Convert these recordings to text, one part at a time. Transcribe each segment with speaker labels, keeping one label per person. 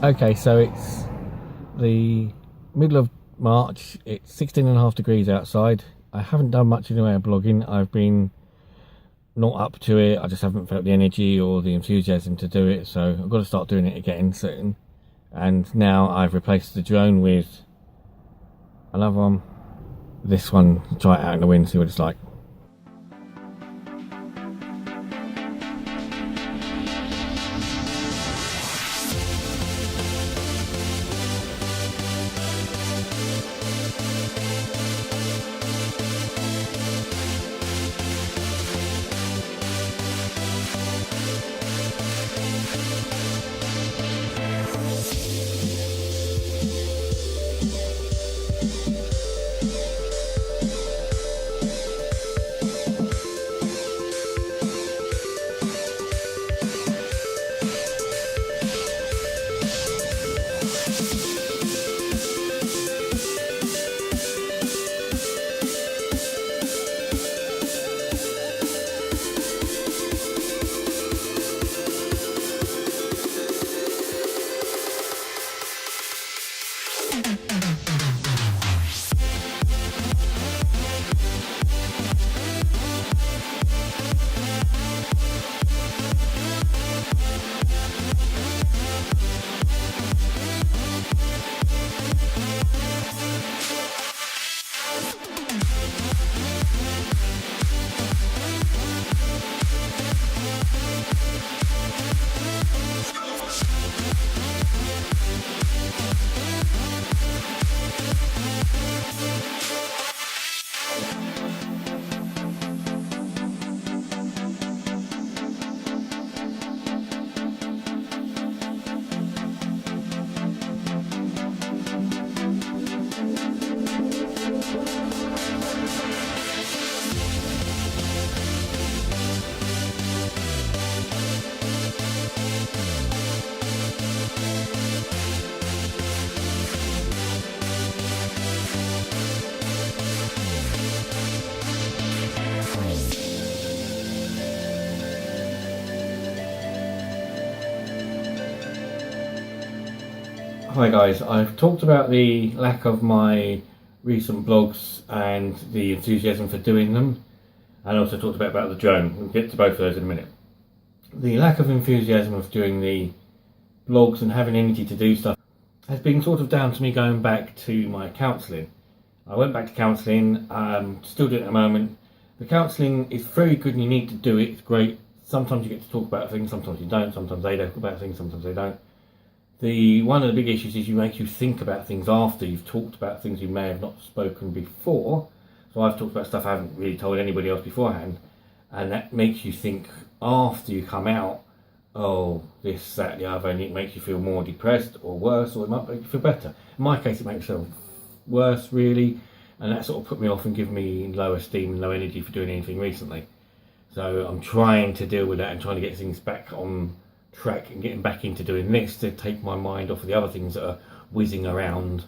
Speaker 1: Okay, so it's the middle of March. It's 16.5 degrees outside. I haven't done much in the way of blogging. I've been not up to it. I just haven't felt the energy or the enthusiasm to do it. So I've got to start doing it again soon. And now I've replaced the drone with another one. This one, try it out in the wind, see what it's like. Hi guys, I've talked about the lack of my recent blogs and the enthusiasm for doing them, and also talked about the drone. We'll get to both of those in a minute. The lack of enthusiasm of doing the blogs and having energy to do stuff has been sort of down to me going back to my counselling. I went back to counselling, still doing it at the moment. The counselling is very good and you need to do it, it's great. Sometimes you get to talk about things, sometimes you don't, sometimes they talk about things, sometimes they don't. One of the big issues is you make you think about things after you've talked about things you may have not spoken before. So I've talked about stuff I haven't really told anybody else beforehand, and that makes you think after you come out, oh, this, that, the other, and it makes you feel more depressed or worse, or it might make you feel better. In my case, it makes it worse, really, and that sort of put me off and give me low esteem and low energy for doing anything recently. So I'm trying to deal with that and trying to get things back on track and getting back into doing this to take my mind off of the other things that are whizzing around,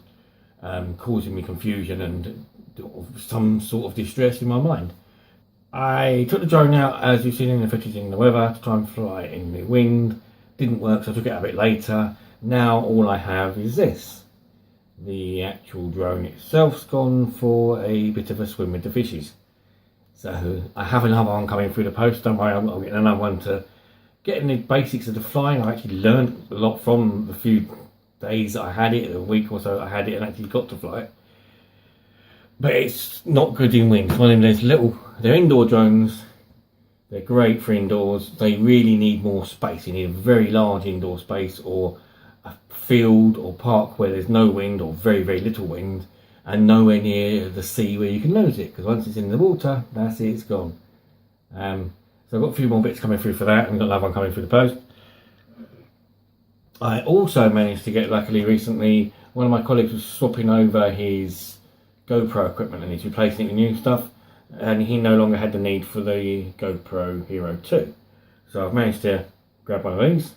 Speaker 1: causing me confusion and some sort of distress in my mind. I took the drone out, as you've seen in the footage, in the weather to try and fly it in the wind. Didn't work, so I took it out a bit later. Now all I have is this. The actual drone itself's gone for a bit of a swim with the fishes. So I have another one coming through the post. Don't worry, I'll get another one to getting the basics of the flying. I actually learned a lot from the few days that I had it, a week or so I had it and actually got to fly it. But it's not good in wind. It's one of them, they're indoor drones, they're great for indoors. They really need more space. You need a very large indoor space or a field or park where there's no wind or very, very little wind, and nowhere near the sea where you can lose it, because once it's in the water, that's it, it's gone. So I've got a few more bits coming through for that, and I've got another one coming through the post. I also managed to get, luckily recently, one of my colleagues was swapping over his GoPro equipment and he's replacing it with new stuff, and he no longer had the need for the GoPro Hero 2. So I've managed to grab one of these.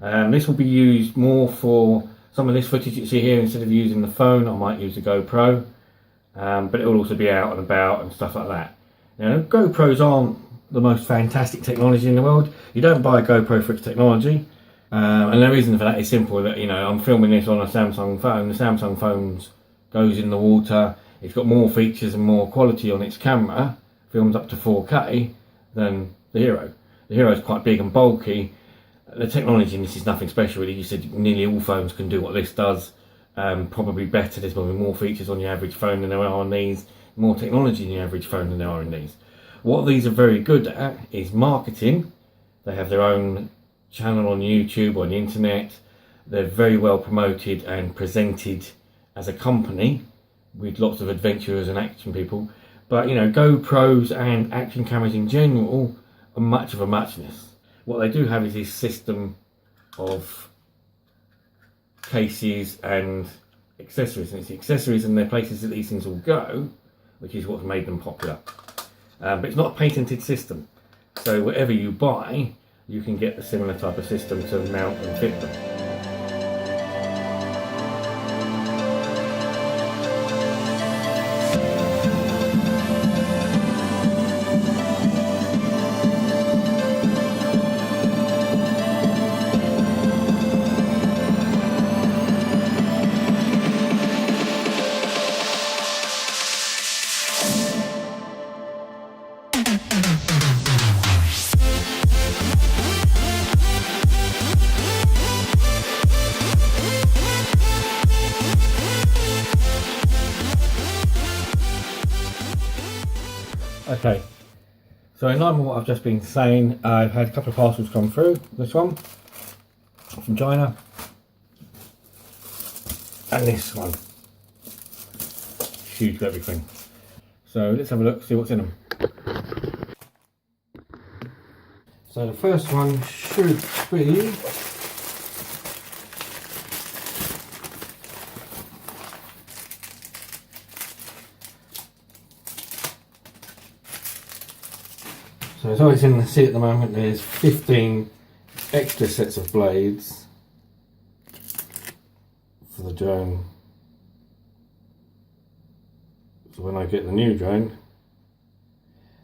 Speaker 1: This will be used more for some of this footage you see here. Instead of using the phone, I might use the GoPro, but it will also be out and about and stuff like that. Now, GoPros aren't the most fantastic technology in the world. You don't buy a GoPro for its technology. And the reason for that is simple. That, you know, I'm filming this on a Samsung phone. The Samsung phone goes in the water. It's got more features and more quality on its camera. Films up to 4K than the Hero. The Hero is quite big and bulky. The technology in this is nothing special really. You said nearly all phones can do what this does. Probably better. There's probably more features on your average phone than there are on these. More technology in your average phone than there are in these. What these are very good at is marketing. They have their own channel on YouTube or on the internet. They're very well promoted and presented as a company with lots of adventurers and action people. But you know, GoPros and action cameras in general are much of a muchness. What they do have is this system of cases and accessories, and it's the accessories and the places that these things will go, which is what's made them popular. But it's not a patented system, so whatever you buy, you can get a similar type of system to mount and fit them. Okay, so in line with what I've just been saying, I've had a couple of parcels come through. This one from China, and this one. Huge for everything. So let's have a look, see what's in them. So the first one should be so as I can see at the moment, there's 15 extra sets of blades for the drone. So when I get the new drone,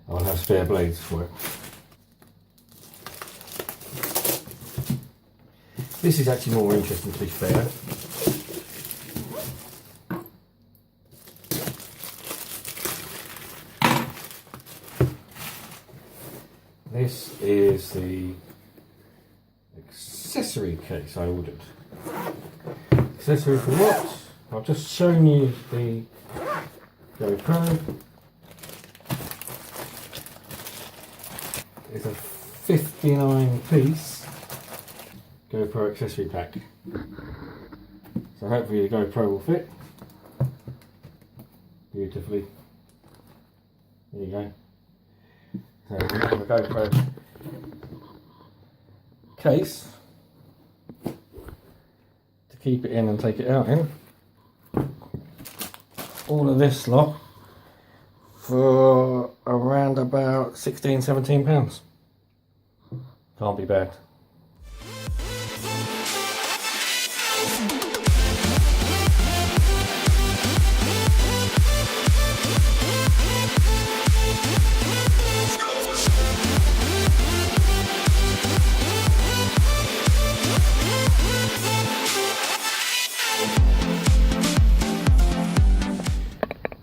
Speaker 1: I'll have spare blades for it. This is actually more interesting, to be fair. This is the accessory case I ordered. Accessory for what? I've just shown you the GoPro. It's a 59-piece GoPro accessory pack. So hopefully the GoPro will fit beautifully. There you go. So we have a GoPro case to keep it in and take it out in. All of this lot for around about £16–17. Can't be bad.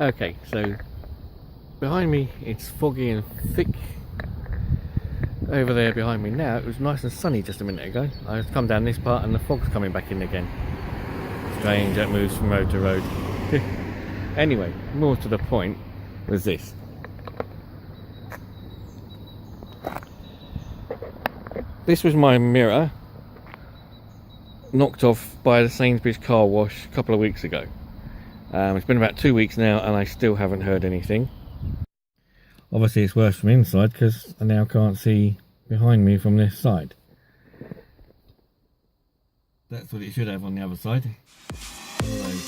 Speaker 1: Okay, so behind me it's foggy and thick. Over there behind me now, it was nice and sunny just a minute ago. I've come down this part and the fog's coming back in again. Strange, that moves from road to road. Anyway, more to the point was this. This was my mirror knocked off by the Sainsbury's car wash a couple of weeks ago. It's been about 2 weeks now and I still haven't heard anything. Obviously it's worse from inside because I now can't see behind me from this side. That's what it should have on the other side. Right.